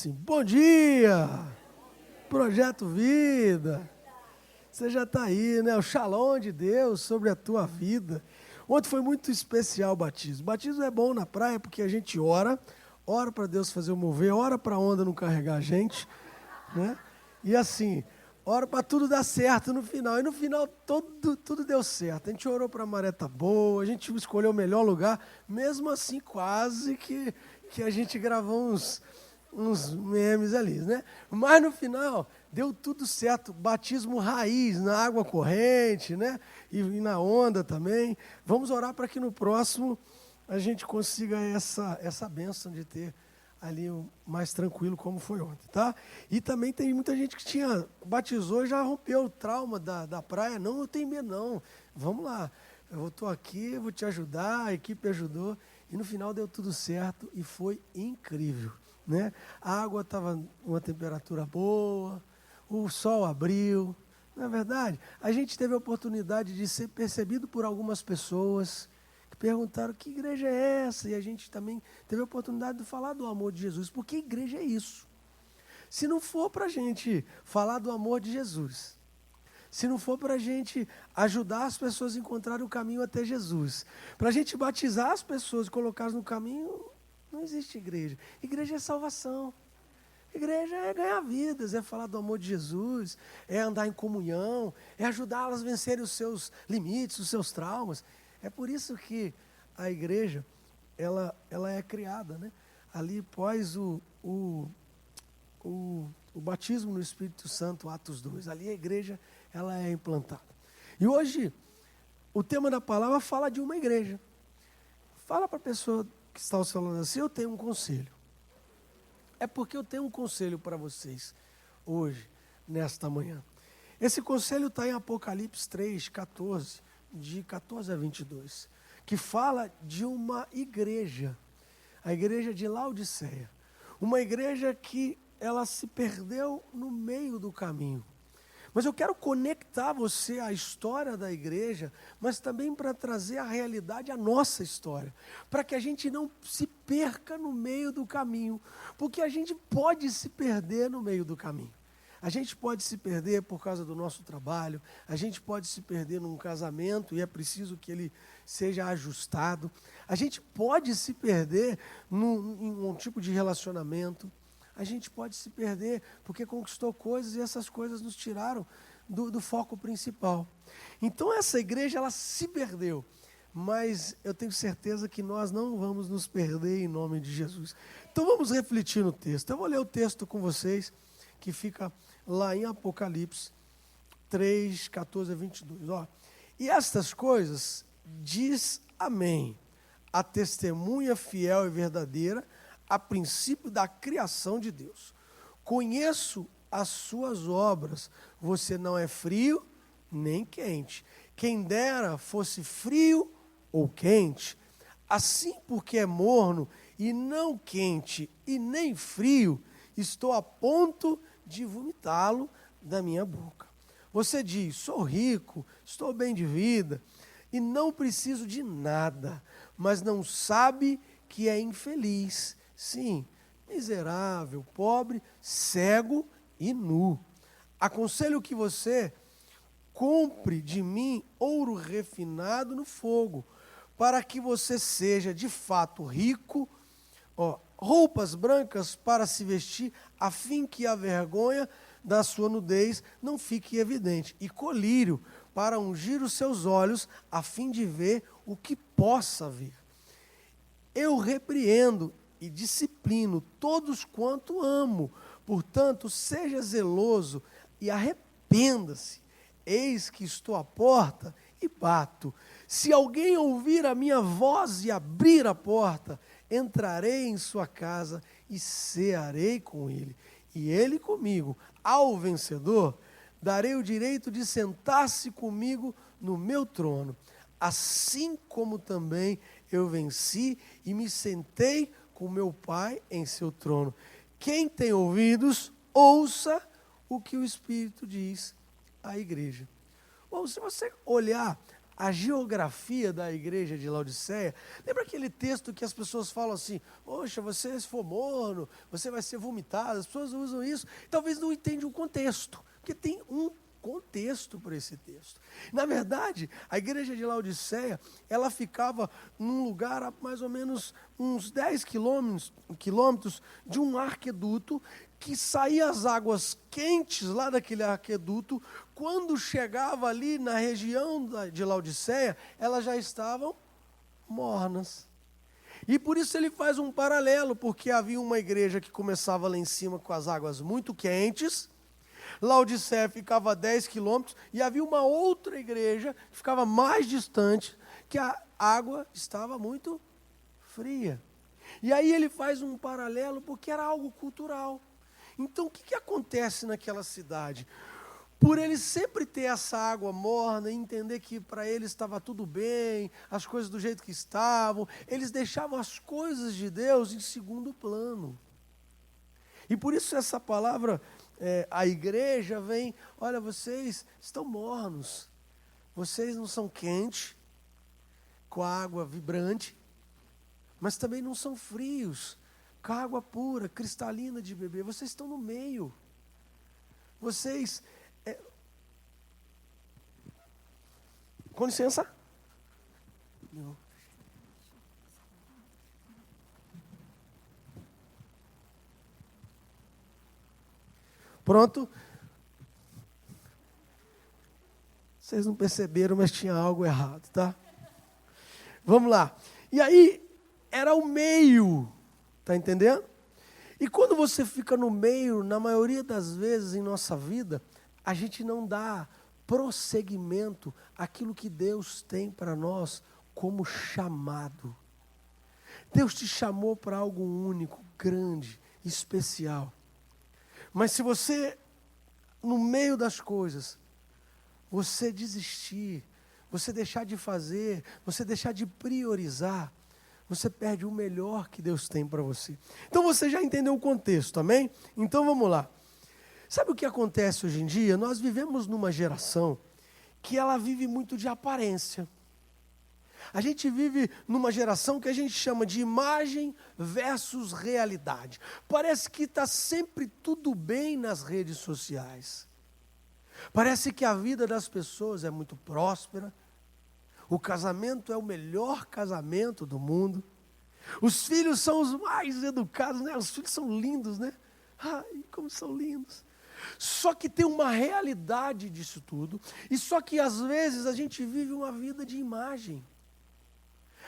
assim: bom dia, Projeto Vida. Você já está aí, né? O Shalom de Deus sobre a tua vida. Ontem foi muito especial o batismo. O batismo é bom na praia porque a gente ora para Deus fazer o mover, ora para a onda não carregar a gente, né? E assim, ora para tudo dar certo no final. E no final tudo deu certo. A gente orou para a maré tá boa, a gente escolheu o melhor lugar. Mesmo assim, quase que a gente gravou uns memes ali, né? Mas no final deu tudo certo. Batismo raiz na água corrente, né? E na onda também. Vamos orar para que no próximo a gente consiga essa bênção de ter ali mais tranquilo como foi ontem, tá? E também tem muita gente que batizou e já rompeu o trauma da praia. Não, eu tenho medo não. Vamos lá, eu estou aqui, vou te ajudar, a equipe ajudou. E no final deu tudo certo e foi incrível, né? A água estava uma temperatura boa, o sol abriu. Não é verdade? A gente teve a oportunidade de ser percebido por algumas pessoas que perguntaram que igreja é essa? E a gente também teve a oportunidade de falar do amor de Jesus. Porque igreja é isso. Se não for para a gente falar do amor de Jesus, se não for para a gente ajudar as pessoas a encontrarem o caminho até Jesus, para a gente batizar as pessoas e colocá-las no caminho, não existe igreja. Igreja é salvação. Igreja é ganhar vidas, é falar do amor de Jesus, é andar em comunhão, é ajudá-las a vencerem os seus limites, os seus traumas. É por isso que a igreja, ela é criada, né? Ali após o batismo no Espírito Santo, Atos 2. Ali a igreja, ela é implantada. E hoje, o tema da palavra fala de uma igreja. Fala para a pessoa que está falando assim: eu tenho um conselho. É porque eu tenho um conselho para vocês hoje, nesta manhã. Esse conselho está em Apocalipse 3, 14, de 14 a 22, que fala de uma igreja, a igreja de Laodiceia. Uma igreja que ela se perdeu no meio do caminho. Mas eu quero conectar você à história da igreja, mas também para trazer a realidade à nossa história, para que a gente não se perca no meio do caminho, porque a gente pode se perder no meio do caminho. A gente pode se perder por causa do nosso trabalho, a gente pode se perder num casamento e é preciso que ele seja ajustado. A gente pode se perder em um tipo de relacionamento. A gente pode se perder porque conquistou coisas e essas coisas nos tiraram do foco principal. Então essa igreja, ela se perdeu, mas eu tenho certeza que nós não vamos nos perder em nome de Jesus. Então vamos refletir no texto. Eu vou ler o texto com vocês, que fica lá em Apocalipse 3, 14 a 22. Ó. E estas coisas diz Amém, a testemunha fiel e verdadeira, a princípio da criação de Deus. Conheço as suas obras, você não é frio nem quente. Quem dera fosse frio ou quente. Assim, porque é morno e não quente e nem frio, estou a ponto de vomitá-lo da minha boca. Você diz: sou rico, estou bem de vida e não preciso de nada, mas não sabe que é infeliz. Sim, miserável, pobre, cego e nu. Aconselho que você compre de mim ouro refinado no fogo, para que você seja de fato rico, roupas brancas para se vestir, a fim que a vergonha da sua nudez não fique evidente, e colírio para ungir os seus olhos, a fim de ver o que possa vir. Eu repreendo e disciplino todos quanto amo. Portanto, seja zeloso e arrependa-se. Eis que estou à porta e bato. Se alguém ouvir a minha voz e abrir a porta, entrarei em sua casa e cearei com ele, e ele comigo. Ao vencedor, darei o direito de sentar-se comigo no meu trono, assim como também eu venci e me sentei com meu Pai em seu trono. Quem tem ouvidos, ouça o que o Espírito diz à igreja. Bom, se você olhar a geografia da igreja de Laodiceia, lembra aquele texto que as pessoas falam assim, poxa, você se for morno, você vai ser vomitado, as pessoas usam isso, talvez não entendam o contexto, porque tem um contexto para esse texto. Na verdade, a igreja de Laodiceia, ela ficava num lugar a mais ou menos uns 10 quilômetros de um arqueduto que saía as águas quentes lá daquele arqueduto. Quando chegava ali na região de Laodiceia, elas já estavam mornas. E por isso ele faz um paralelo, porque havia uma igreja que começava lá em cima com as águas muito quentes, Laodiceia ficava a 10 quilômetros, e havia uma outra igreja que ficava mais distante, que a água estava muito fria. E aí ele faz um paralelo, porque era algo cultural. Então o que acontece naquela cidade? Por eles sempre ter essa água morna e entender que para eles estava tudo bem, as coisas do jeito que estavam, eles deixavam as coisas de Deus em segundo plano. E por isso essa palavra, a igreja vem, olha, vocês estão mornos, vocês não são quentes, com a água vibrante, mas também não são frios, com a água pura, cristalina de beber, vocês estão no meio. Vocês... Com licença. Não. Pronto. Vocês não perceberam, mas tinha algo errado, tá? Vamos lá. E aí, era o meio, tá entendendo? E quando você fica no meio, na maioria das vezes em nossa vida, a gente não dá prosseguimento àquilo que Deus tem para nós como chamado. Deus te chamou para algo único, grande, especial. Mas se você, no meio das coisas, você desistir, você deixar de fazer, você deixar de priorizar, você perde o melhor que Deus tem para você. Então você já entendeu o contexto, amém? Então vamos lá. Sabe o que acontece hoje em dia? Nós vivemos numa geração que ela vive muito de aparência. A gente vive numa geração que a gente chama de imagem versus realidade. Parece que está sempre tudo bem nas redes sociais. Parece que a vida das pessoas é muito próspera. O casamento é o melhor casamento do mundo. Os filhos são os mais educados, né? Os filhos são lindos, né? Ai, como são lindos. Só que tem uma realidade disso tudo. E só que às vezes a gente vive uma vida de imagem.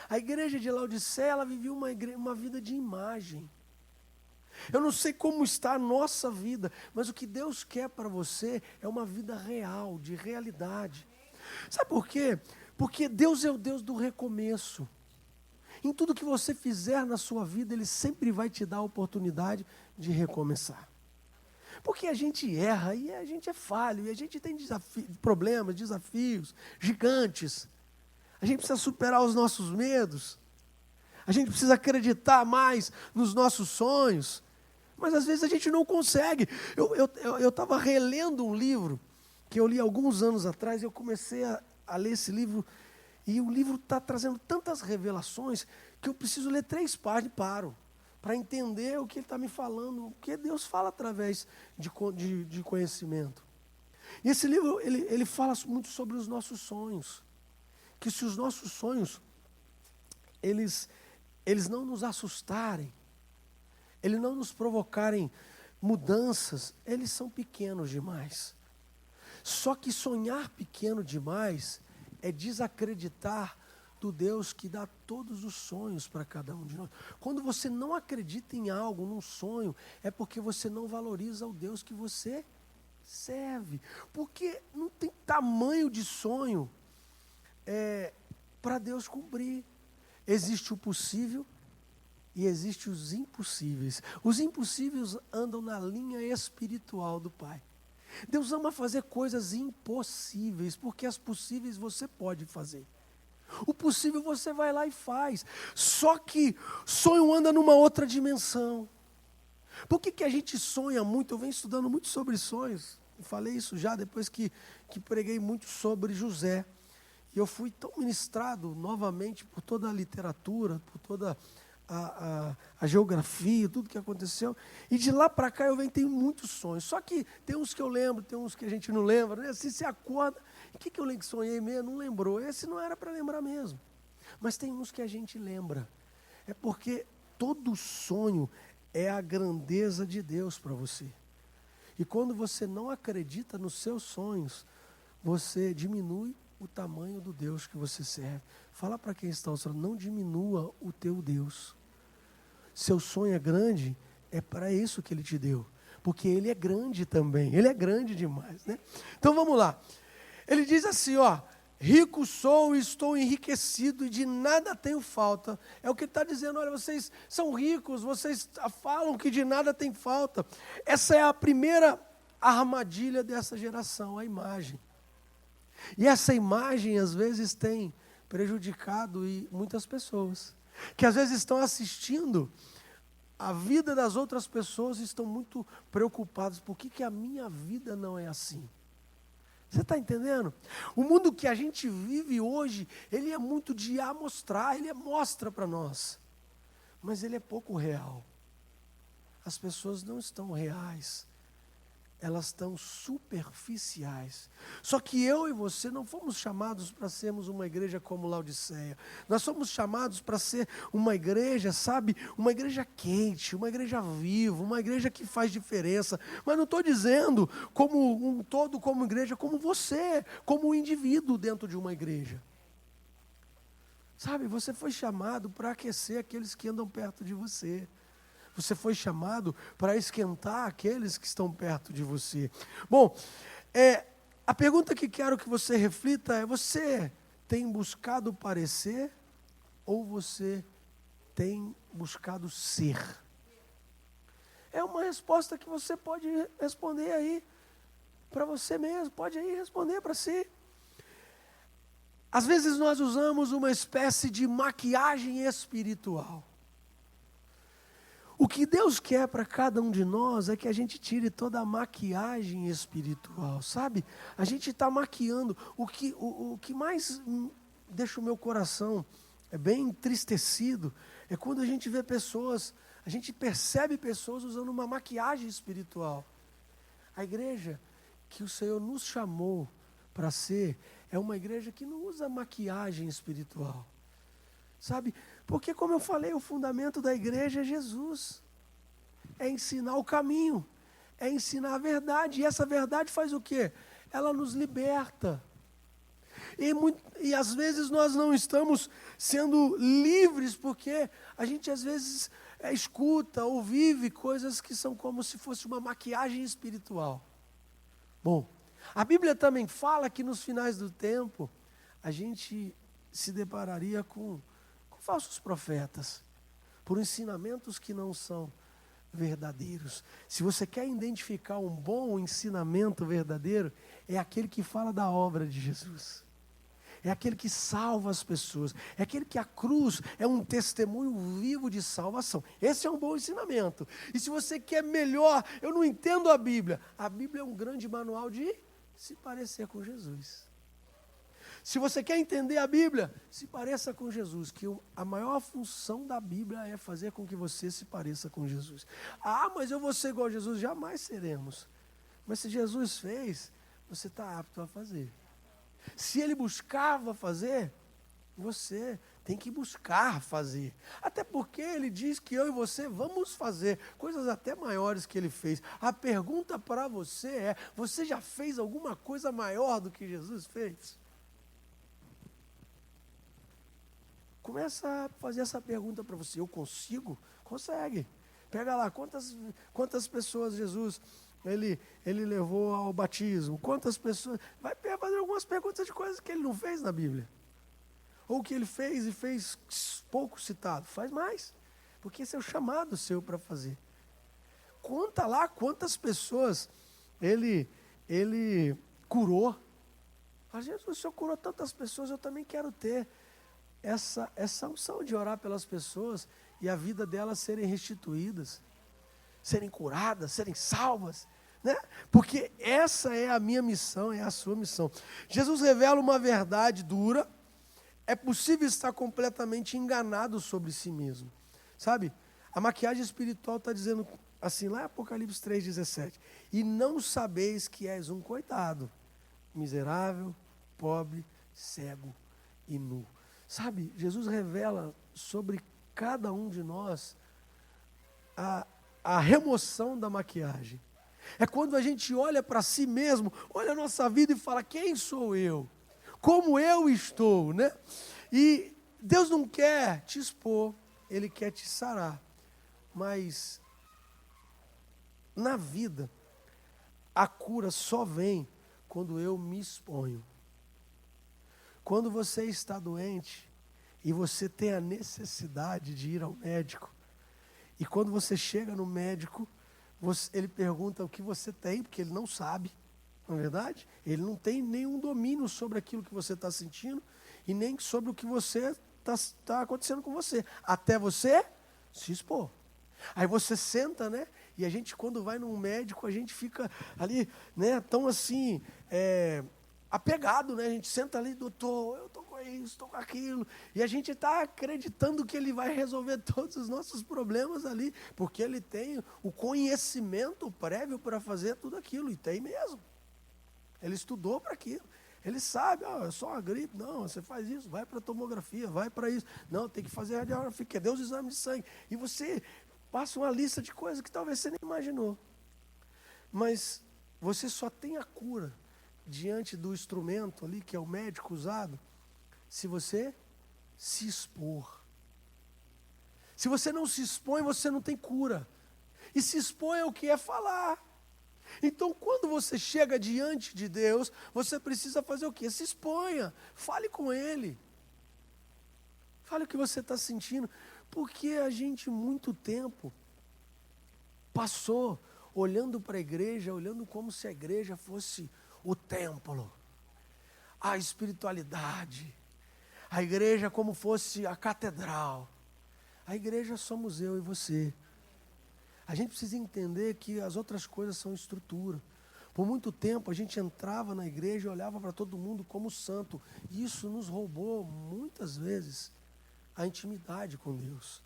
A igreja de Laodiceia, ela vivia uma vida de imagem. Eu não sei como está a nossa vida, mas o que Deus quer para você é uma vida real, de realidade. Sabe por quê? Porque Deus é o Deus do recomeço. Em tudo que você fizer na sua vida, Ele sempre vai te dar a oportunidade de recomeçar. Porque a gente erra e a gente é falho, e a gente tem problemas, desafios gigantes. A gente precisa superar os nossos medos. A gente precisa acreditar mais nos nossos sonhos. Mas às vezes a gente não consegue. Eu estava relendo um livro que eu li alguns anos atrás, e eu comecei a ler esse livro, e o livro está trazendo tantas revelações que eu preciso ler 3 páginas e paro, para entender o que ele está me falando, o que Deus fala através de conhecimento. E esse livro, ele fala muito sobre os nossos sonhos, que se os nossos sonhos, eles não nos assustarem, eles não nos provocarem mudanças, eles são pequenos demais. Só que sonhar pequeno demais é desacreditar do Deus que dá todos os sonhos para cada um de nós. Quando você não acredita em algo, num sonho, é porque você não valoriza o Deus que você serve. Porque não tem tamanho de sonho para Deus cumprir. Existe o possível e existe os impossíveis. Os impossíveis andam na linha espiritual do Pai. Deus ama fazer coisas impossíveis, porque as possíveis você pode fazer. O possível você vai lá e faz. Só que sonho anda numa outra dimensão. Por que a gente sonha muito? Eu venho estudando muito sobre sonhos. Eu falei isso já depois que preguei muito sobre José. E eu fui tão ministrado novamente por toda a literatura, por toda a geografia, tudo que aconteceu. E de lá para cá eu venho, tenho muitos sonhos. Só que tem uns que eu lembro, tem uns que a gente não lembra. Né? Assim, você acorda, o que eu sonhei mesmo? Não lembrou. Esse não era para lembrar mesmo. Mas tem uns que a gente lembra. É porque todo sonho é a grandeza de Deus para você. E quando você não acredita nos seus sonhos, você diminui o tamanho do Deus que você serve. Fala para quem está ao seu lado, não diminua o teu Deus. Seu sonho é grande, é para isso que Ele te deu. Porque Ele é grande também, Ele é grande demais, né? Então vamos lá. Ele diz assim, ó, rico sou e estou enriquecido e de nada tenho falta. É o que ele está dizendo, olha, vocês são ricos, vocês falam que de nada tem falta. Essa é a primeira armadilha dessa geração, a imagem. E essa imagem, às vezes, tem prejudicado muitas pessoas, que às vezes estão assistindo a vida das outras pessoas e estão muito preocupados. Por que a minha vida não é assim? Você está entendendo? O mundo que a gente vive hoje, ele é muito de amostrar, ele mostra para nós. Mas ele é pouco real. As pessoas não estão reais. Elas estão superficiais. Só que eu e você não fomos chamados para sermos uma igreja como Laodiceia. Nós somos chamados para ser uma igreja, sabe? Uma igreja quente, uma igreja viva, uma igreja que faz diferença. Mas não estou dizendo como um todo, como igreja, como você, como um indivíduo dentro de uma igreja. Sabe, você foi chamado para aquecer aqueles que andam perto de você. Você foi chamado para esquentar aqueles que estão perto de você. Bom, a pergunta que quero que você reflita é: você tem buscado parecer ou você tem buscado ser? É uma resposta que você pode responder aí para você mesmo, pode aí responder para si. Às vezes nós usamos uma espécie de maquiagem espiritual. O que Deus quer para cada um de nós é que a gente tire toda a maquiagem espiritual, sabe? A gente está maquiando. O que mais deixa o meu coração bem entristecido é quando a gente vê pessoas, a gente percebe pessoas usando uma maquiagem espiritual. A igreja que o Senhor nos chamou para ser é uma igreja que não usa maquiagem espiritual. Sabe? Porque, como eu falei, o fundamento da igreja é Jesus. É ensinar o caminho. É ensinar a verdade. E essa verdade faz o quê? Ela nos liberta. E às vezes nós não estamos sendo livres porque a gente às vezes escuta ou vive coisas que são como se fosse uma maquiagem espiritual. Bom, a Bíblia também fala que nos finais do tempo a gente se depararia com falsos profetas, por ensinamentos que não são verdadeiros. Se você quer identificar um bom ensinamento verdadeiro, é aquele que fala da obra de Jesus. É aquele que salva as pessoas. É aquele que a cruz é um testemunho vivo de salvação. Esse é um bom ensinamento. E se você quer melhor, eu não entendo a Bíblia. A Bíblia é um grande manual de se parecer com Jesus. Se você quer entender a Bíblia, se pareça com Jesus, que a maior função da Bíblia é fazer com que você se pareça com Jesus. Ah, mas eu vou ser igual a Jesus, jamais seremos. Mas se Jesus fez, você está apto a fazer. Se Ele buscava fazer, você tem que buscar fazer. Até porque Ele diz que eu e você vamos fazer coisas até maiores que Ele fez. A pergunta para você é: você já fez alguma coisa maior do que Jesus fez? Começa a fazer essa pergunta para você. Eu consigo? Consegue. Pega lá, quantas pessoas Jesus ele levou ao batismo? Quantas pessoas? Vai fazer algumas perguntas de coisas que ele não fez na Bíblia. Ou que ele fez e fez pouco citado. Faz mais. Porque esse é o chamado seu para fazer. Conta lá quantas pessoas ele curou. Mas Jesus, o Senhor curou tantas pessoas, eu também quero ter essa unção de orar pelas pessoas e a vida delas serem restituídas, serem curadas, serem salvas. né? Porque essa é a minha missão, é a sua missão. Jesus revela uma verdade dura. É possível estar completamente enganado sobre si mesmo. Sabe? A maquiagem espiritual está dizendo assim, lá em Apocalipse 3,17. E não sabeis que és um coitado, miserável, pobre, cego e nu. Sabe? Jesus revela sobre cada um de nós a remoção da maquiagem. É quando a gente olha para si mesmo, olha a nossa vida e fala, quem sou eu? Como eu estou, né? E Deus não quer te expor, Ele quer te sarar. Mas na vida, a cura só vem quando eu me exponho. Quando você está doente e você tem a necessidade de ir ao médico, e quando você chega no médico, ele pergunta o que você tem, porque ele não sabe, não é verdade? Ele não tem nenhum domínio sobre aquilo que você está sentindo e nem sobre o que você está acontecendo com você, até você se expor. Aí você senta, né? E a gente, quando vai num médico, a gente fica ali, né? Tão assim, apegado, né? A gente senta ali, doutor, eu estou com isso, estou com aquilo. E a gente está acreditando que ele vai resolver todos os nossos problemas ali, porque ele tem o conhecimento prévio para fazer tudo aquilo, e tem mesmo. Ele estudou para aquilo. Ele sabe, é só uma gripe. Não, você faz isso, vai para a tomografia, vai para isso. Não, tem que fazer radiografia, que Deus exame de sangue. E você passa uma lista de coisas que talvez você nem imaginou. Mas você só tem a cura diante do instrumento ali, que é o médico usado, se você se expor. Se você não se expõe, você não tem cura. E se expõe é o que é falar. Então, quando você chega diante de Deus, você precisa fazer o quê? Se exponha, fale com Ele. Fale o que você está sentindo. Porque a gente, muito tempo, passou olhando para a igreja, olhando como se a igreja fosse o templo, a espiritualidade, a igreja como fosse a catedral. A igreja somos eu e você. A gente precisa entender que as outras coisas são estrutura. Por muito tempo a gente entrava na igreja e olhava para todo mundo como santo. E isso nos roubou muitas vezes a intimidade com Deus.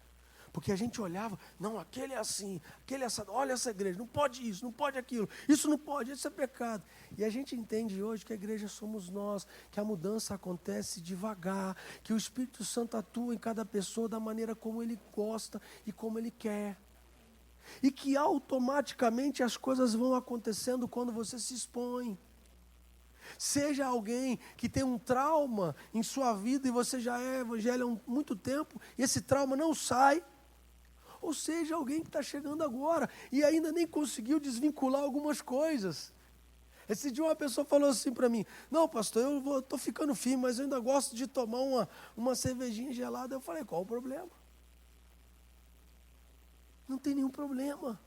Porque a gente olhava, não, aquele é assim, aquele é assim, olha essa igreja, não pode isso, não pode aquilo, isso não pode, isso é pecado. E a gente entende hoje que a igreja somos nós, que a mudança acontece devagar, que o Espírito Santo atua em cada pessoa da maneira como ele gosta e como ele quer. E que automaticamente as coisas vão acontecendo quando você se expõe. Seja alguém que tem um trauma em sua vida e você já é evangélico há muito tempo, e esse trauma não sai. Ou seja, alguém que está chegando agora e ainda nem conseguiu desvincular algumas coisas. Esse dia uma pessoa falou assim para mim, não pastor, eu estou ficando firme, mas eu ainda gosto de tomar uma cervejinha gelada. Eu falei, qual o problema? Não tem nenhum problema.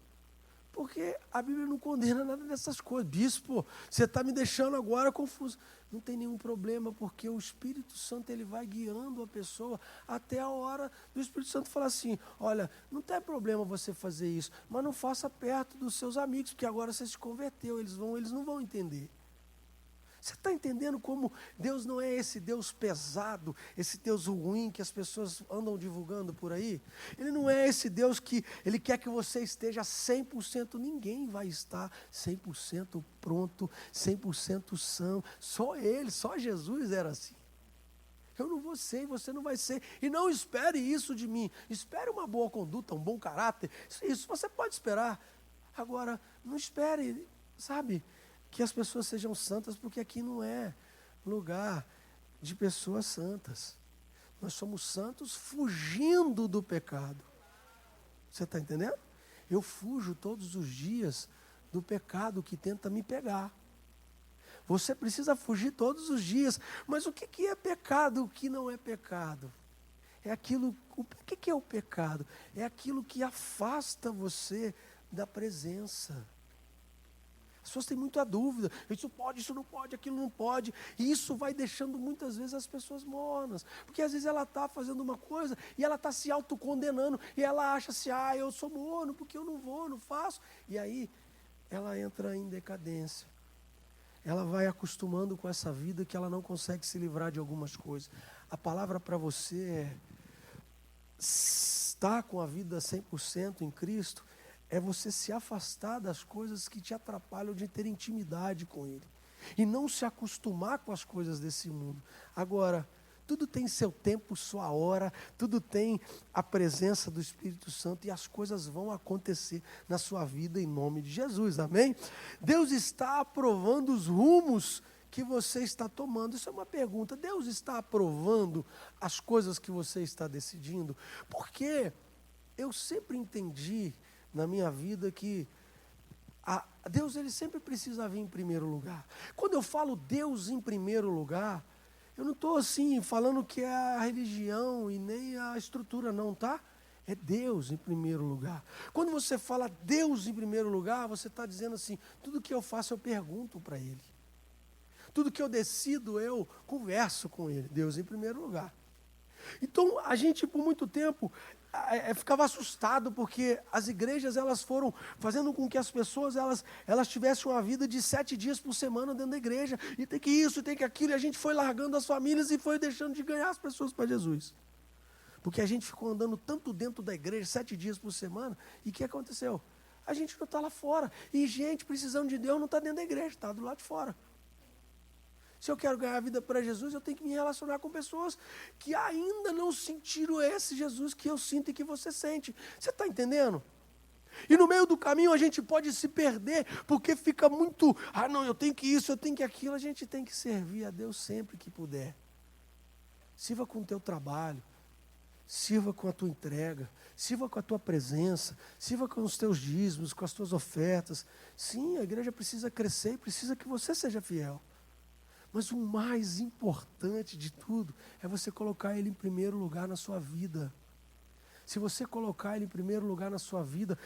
Porque a Bíblia não condena nada dessas coisas. Bispo, você está me deixando agora confuso. Não tem nenhum problema, porque o Espírito Santo ele vai guiando a pessoa até a hora do Espírito Santo falar assim, olha, não tem problema você fazer isso, mas não faça perto dos seus amigos, porque agora você se converteu, eles não vão entender. Você está entendendo como Deus não é esse Deus pesado, esse Deus ruim que as pessoas andam divulgando por aí? Ele não é esse Deus que Ele quer que você esteja 100%, ninguém vai estar 100% pronto, 100% são, só Ele, só Jesus era assim. Eu não vou ser, você não vai ser, e não espere isso de mim, espere uma boa conduta, um bom caráter, isso você pode esperar. Agora, não espere, sabe, que as pessoas sejam santas, porque aqui não é lugar de pessoas santas. Nós somos santos fugindo do pecado. Você está entendendo? Eu fujo todos os dias do pecado que tenta me pegar. Você precisa fugir todos os dias. Mas o que é pecado, o que não é pecado? É aquilo, o que é o pecado? É aquilo que afasta você da presença. As pessoas têm muita dúvida, isso pode, isso não pode, aquilo não pode, e isso vai deixando muitas vezes as pessoas mornas, porque às vezes ela está fazendo uma coisa, e ela está se autocondenando, e ela acha assim, eu sou morno, porque eu não vou, não faço, e aí ela entra em decadência. Ela vai acostumando com essa vida que ela não consegue se livrar de algumas coisas. A palavra para você é: estar com a vida 100% em Cristo é você se afastar das coisas que te atrapalham de ter intimidade com Ele. E não se acostumar com as coisas desse mundo. Agora, tudo tem seu tempo, sua hora, tudo tem a presença do Espírito Santo e as coisas vão acontecer na sua vida em nome de Jesus, amém? Deus está aprovando os rumos que você está tomando. Isso é uma pergunta. Deus está aprovando as coisas que você está decidindo? Porque eu sempre entendi na minha vida que Deus, ele sempre precisa vir em primeiro lugar. Quando eu falo Deus em primeiro lugar, eu não estou assim falando que é a religião e nem a estrutura não, tá? É Deus em primeiro lugar. Quando você fala Deus em primeiro lugar, você está dizendo assim: tudo que eu faço eu pergunto para Ele. Tudo que eu decido eu converso com Ele. Deus em primeiro lugar. Então, a gente, por muito tempo, ficava assustado, porque as igrejas, elas foram fazendo com que as pessoas, elas tivessem uma vida de 7 dias por semana dentro da igreja, e tem que isso, tem que aquilo, e a gente foi largando as famílias e foi deixando de ganhar as pessoas para Jesus. Porque a gente ficou andando tanto dentro da igreja, 7 dias por semana, e o que aconteceu? A gente não está lá fora, e gente precisando de Deus não está dentro da igreja, está do lado de fora. Se eu quero ganhar a vida para Jesus, eu tenho que me relacionar com pessoas que ainda não sentiram esse Jesus que eu sinto e que você sente. Você está entendendo? E no meio do caminho a gente pode se perder, porque fica muito, não, eu tenho que isso, eu tenho que aquilo. A gente tem que servir a Deus sempre que puder. Sirva com o teu trabalho, sirva com a tua entrega, sirva com a tua presença, sirva com os teus dízimos, com as tuas ofertas. Sim, a igreja precisa crescer e precisa que você seja fiel. Mas o mais importante de tudo é você colocar Ele em primeiro lugar na sua vida. Se você colocar Ele em primeiro lugar na sua vida,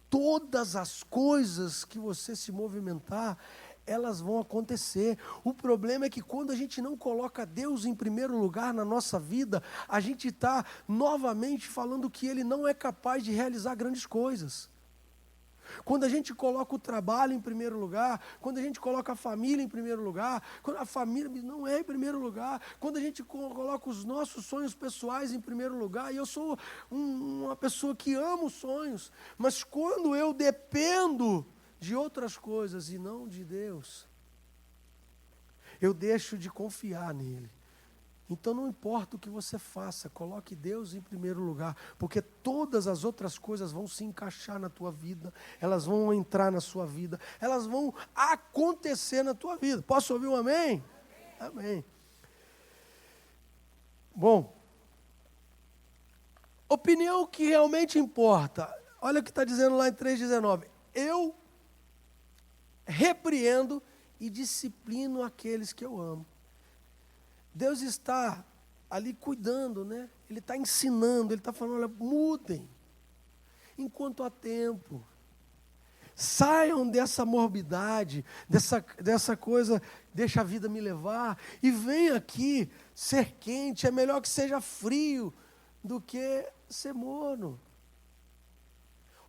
todas as coisas que você se movimentar, elas vão acontecer. O problema é que quando a gente não coloca Deus em primeiro lugar na nossa vida, a gente está novamente falando que Ele não é capaz de realizar grandes coisas. Quando a gente coloca o trabalho em primeiro lugar, quando a gente coloca a família em primeiro lugar, quando a família não é em primeiro lugar, quando a gente coloca os nossos sonhos pessoais em primeiro lugar, e eu sou uma pessoa que ama os sonhos, mas quando eu dependo de outras coisas e não de Deus, eu deixo de confiar nele. Então não importa o que você faça, coloque Deus em primeiro lugar, porque todas as outras coisas vão se encaixar na tua vida, elas vão entrar na sua vida, elas vão acontecer na tua vida. Posso ouvir um amém? Amém. Amém. Bom, opinião que realmente importa. Olha o que está dizendo lá em 3,19. Eu repreendo e disciplino aqueles que eu amo. Deus está ali cuidando, né? Ele está ensinando, Ele está falando: olha, mudem, enquanto há tempo. Saiam dessa morbidade, dessa coisa, deixa a vida me levar, e venha aqui ser quente. É melhor que seja frio do que ser morno.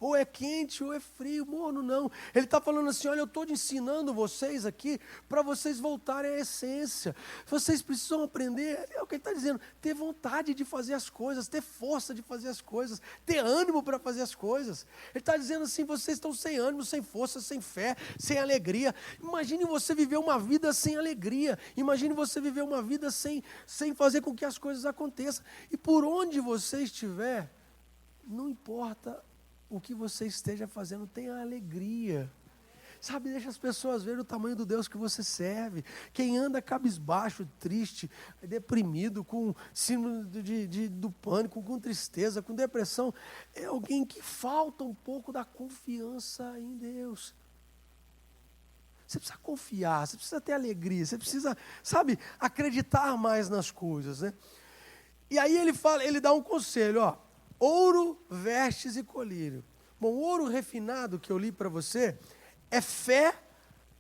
Ou é quente ou é frio, morno não. Ele está falando assim: olha, eu estou ensinando vocês aqui para vocês voltarem à essência. Vocês precisam aprender, é o que ele está dizendo, ter vontade de fazer as coisas, ter força de fazer as coisas, ter ânimo para fazer as coisas. Ele está dizendo assim: vocês estão sem ânimo, sem força, sem fé, sem alegria. Imagine você viver uma vida sem alegria. Imagine você viver uma vida sem fazer com que as coisas aconteçam. E por onde você estiver, não importa o que você esteja fazendo, tenha alegria. Sabe, deixa as pessoas verem o tamanho do Deus que você serve. Quem anda cabisbaixo, triste, deprimido, com síndrome do pânico, com tristeza, com depressão, é alguém que falta um pouco da confiança em Deus. Você precisa confiar, você precisa ter alegria, você precisa, sabe, acreditar mais nas coisas, né? E aí ele dá um conselho, ó: ouro, vestes e colírio. Bom, o ouro refinado que eu li para você é fé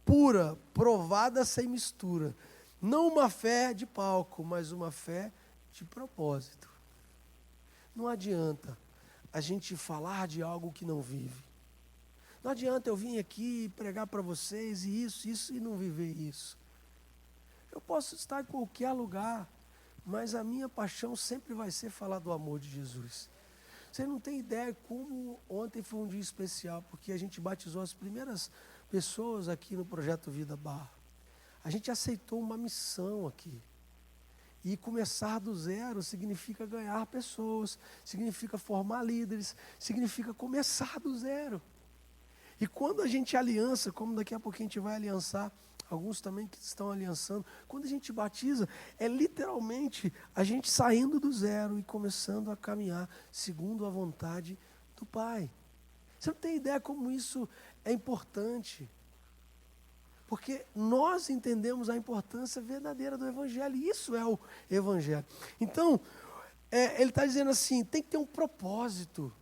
pura, provada sem mistura. Não uma fé de palco, mas uma fé de propósito. Não adianta a gente falar de algo que não vive. Não adianta eu vir aqui pregar para vocês isso e não viver isso. Eu posso estar em qualquer lugar, mas a minha paixão sempre vai ser falar do amor de Jesus. Você não tem ideia como ontem foi um dia especial, porque a gente batizou as primeiras pessoas aqui no Projeto Vida Barra. A gente aceitou uma missão aqui. E começar do zero significa ganhar pessoas, significa formar líderes, significa começar do zero. E quando a gente aliança, como daqui a pouco a gente vai aliançar, alguns também que estão aliançando, quando a gente batiza, é literalmente a gente saindo do zero e começando a caminhar segundo a vontade do Pai. Você não tem ideia como isso é importante. Porque nós entendemos a importância verdadeira do Evangelho, e isso é o Evangelho. Então, ele está dizendo assim, tem que ter um propósito.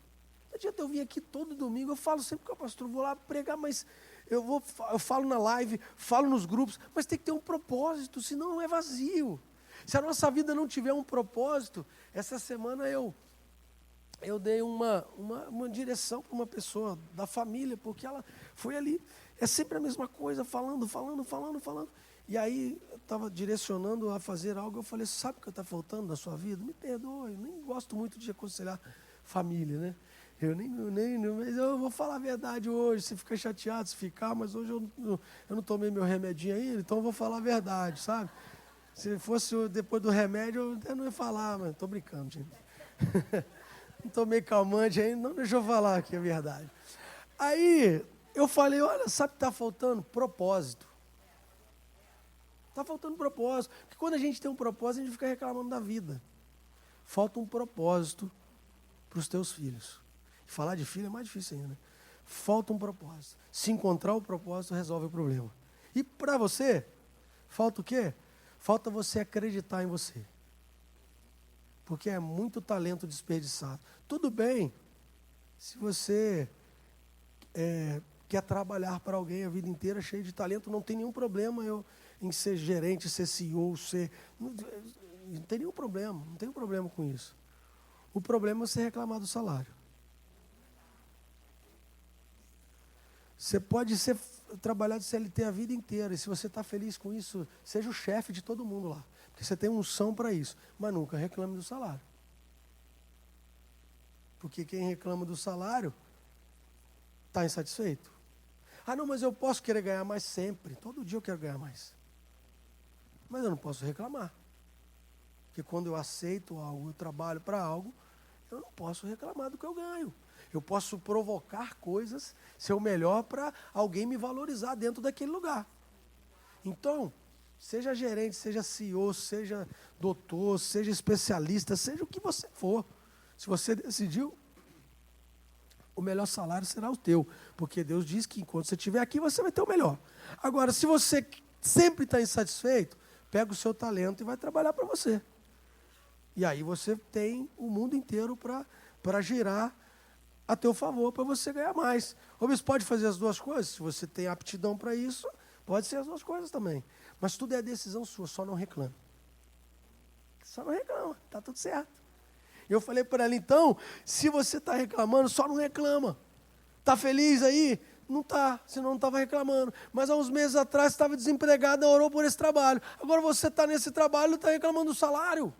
Não adianta eu vir aqui todo domingo, eu falo sempre com o pastor, vou lá pregar, mas eu falo na live, falo nos grupos, mas tem que ter um propósito, senão é vazio. Se a nossa vida não tiver um propósito, essa semana eu dei uma direção para uma pessoa da família, porque ela foi ali, é sempre a mesma coisa, falando. E aí, eu estava direcionando a fazer algo, eu falei, sabe o que está faltando na sua vida? Me perdoe, eu nem gosto muito de aconselhar família, né? Mas eu vou falar a verdade hoje, você fica chateado se ficar, mas hoje eu não tomei meu remedinho ainda, então eu vou falar a verdade, sabe? Se fosse depois do remédio, eu até não ia falar, mas estou brincando, gente. Não tomei calmante ainda, não deixa eu falar aqui a verdade. Aí, eu falei, olha, sabe o que está faltando? Propósito. Está faltando propósito. Porque quando a gente tem um propósito, a gente fica reclamando da vida. Falta um propósito para os teus filhos. E falar de filho é mais difícil ainda. Falta um propósito. Se encontrar o propósito, resolve o problema. E para você, falta o quê? Falta você acreditar em você. Porque é muito talento desperdiçado. Tudo bem se você quer trabalhar para alguém a vida inteira cheio de talento, não tem nenhum problema em ser gerente, ser CEO, não tem nenhum problema, não tem problema com isso. O problema é você reclamar do salário. Você pode trabalhar de CLT a vida inteira, e se você está feliz com isso, seja o chefe de todo mundo lá. Porque você tem unção para isso, mas nunca reclame do salário. Porque quem reclama do salário está insatisfeito. Ah, não, mas eu posso querer ganhar mais sempre. Todo dia eu quero ganhar mais. Mas eu não posso reclamar. Porque quando eu aceito algo, eu trabalho para algo, eu não posso reclamar do que eu ganho. Eu posso provocar coisas, ser o melhor para alguém me valorizar dentro daquele lugar. Então, seja gerente, seja CEO, seja doutor, seja especialista, seja o que você for. Se você decidiu, o melhor salário será o teu. Porque Deus diz que enquanto você estiver aqui, você vai ter o melhor. Agora, se você sempre está insatisfeito, pega o seu talento e vai trabalhar para você. E aí você tem o mundo inteiro para girar a teu favor, para você ganhar mais. Ou você pode fazer as duas coisas. Se você tem aptidão para isso, pode ser as duas coisas também. Mas tudo é decisão sua, só não reclame. Só não reclama, está tudo certo. Eu falei para ela, então, se você está reclamando, só não reclama. Está feliz aí? Não está, senão não estava reclamando. Mas há uns meses atrás estava desempregada, orou por esse trabalho. Agora você está nesse trabalho e está reclamando do salário.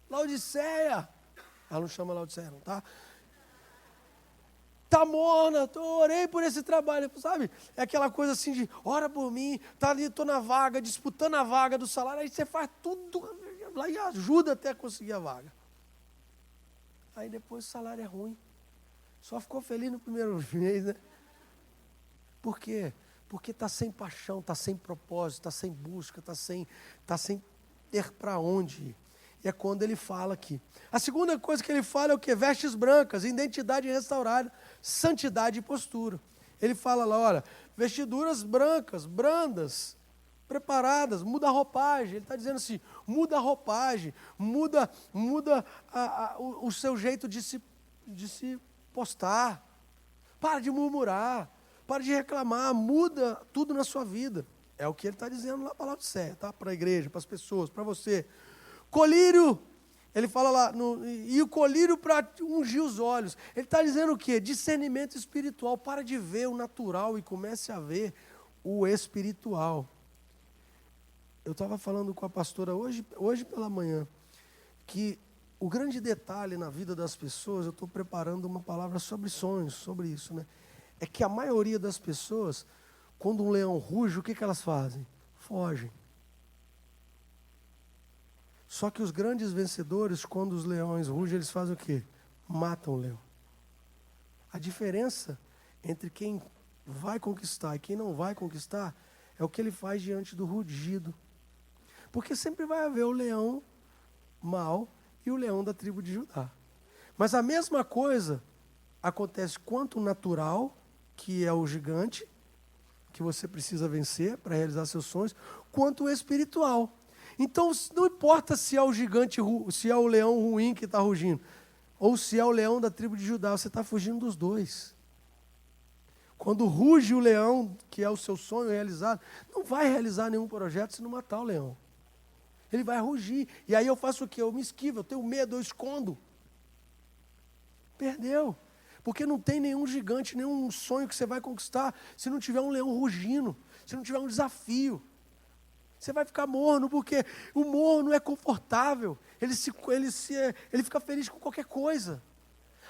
Laodiceia. Ela não chama Laodiceia, não, tá? Está morna, orei por esse trabalho, sabe? É aquela coisa assim de, ora por mim, tá ali, estou na vaga, disputando a vaga do salário, aí você faz tudo lá e ajuda até a conseguir a vaga. Aí depois o salário é ruim. Só ficou feliz no primeiro mês, né? Por quê? Porque está sem paixão, está sem propósito, está sem busca, está sem ter para onde ir. E é quando ele fala aqui. A segunda coisa que ele fala é o quê? Vestes brancas, identidade restaurada, santidade e postura. Ele fala lá, olha, vestiduras brancas, brandas, preparadas, muda a roupagem. Ele está dizendo assim, muda a roupagem, muda o seu jeito de se postar. Para de murmurar, para de reclamar, muda tudo na sua vida. É o que ele está dizendo lá para Laodiceia, tá? Para a igreja, para as pessoas, para você. Colírio Ele fala lá, e o colírio para ungir os olhos. Ele está dizendo o quê? Discernimento espiritual. Para de ver o natural e comece a ver o espiritual. Eu estava falando com a pastora hoje pela manhã, que o grande detalhe na vida das pessoas, eu estou preparando uma palavra sobre sonhos, sobre isso, né? É que a maioria das pessoas, quando um leão ruge, o que elas fazem? Fogem. Só que os grandes vencedores, quando os leões rugem, eles fazem o quê? Matam o leão. A diferença entre quem vai conquistar e quem não vai conquistar é o que ele faz diante do rugido. Porque sempre vai haver o leão mau e o leão da tribo de Judá. Mas a mesma coisa acontece quanto o natural, que é o gigante, que você precisa vencer para realizar seus sonhos, quanto o espiritual. Então, não importa se é o gigante, se é o leão ruim que está rugindo, ou se é o leão da tribo de Judá, você está fugindo dos dois. Quando ruge o leão, que é o seu sonho realizado, não vai realizar nenhum projeto se não matar o leão. Ele vai rugir. E aí eu faço o quê? Eu me esquivo, eu tenho medo, eu escondo. Perdeu. Porque não tem nenhum gigante, nenhum sonho que você vai conquistar se não tiver um leão rugindo, se não tiver um desafio. Você vai ficar morno, porque o morno é confortável. Ele fica feliz com qualquer coisa.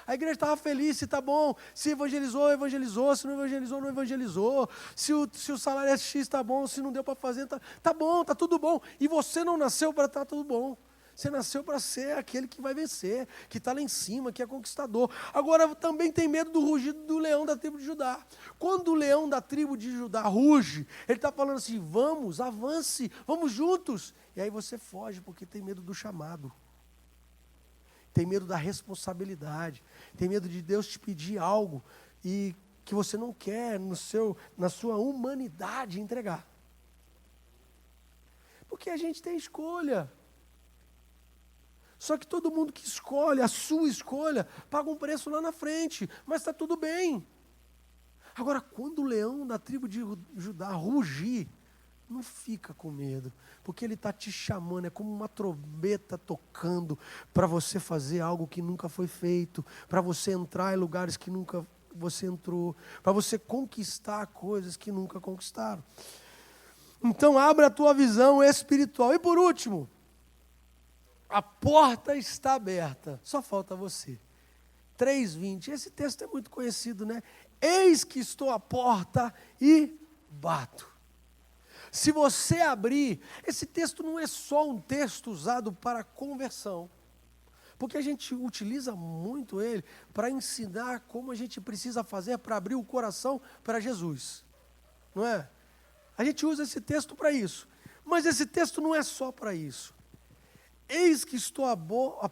A igreja estava feliz, se está bom, se evangelizou, evangelizou, se não evangelizou, não evangelizou. Se o salário é X, está bom, se não deu para fazer, está bom, está tudo bom. E você não nasceu para estar tudo bom. Você nasceu para ser aquele que vai vencer, que está lá em cima, que é conquistador. Agora, também tem medo do rugido do leão da tribo de Judá. Quando o leão da tribo de Judá ruge, ele está falando assim, vamos, avance, vamos juntos. E aí você foge, porque tem medo do chamado. Tem medo da responsabilidade. Tem medo de Deus te pedir algo e que você não quer na sua humanidade entregar. Porque a gente tem escolha. Só que todo mundo que escolhe, a sua escolha, paga um preço lá na frente, mas está tudo bem. Agora, quando o leão da tribo de Judá rugir, não fica com medo, porque ele está te chamando, é como uma trombeta tocando para você fazer algo que nunca foi feito, para você entrar em lugares que nunca você entrou, para você conquistar coisas que nunca conquistaram. Então, abra a tua visão espiritual. E por último, a porta está aberta, só falta você. 3:20, esse texto é muito conhecido, né? Eis que estou à porta e bato. Se você abrir, esse texto não é só um texto usado para conversão, porque a gente utiliza muito ele para ensinar como a gente precisa fazer para abrir o coração para Jesus, não é? A gente usa esse texto para isso, mas esse texto não é só para isso. Eis que estou à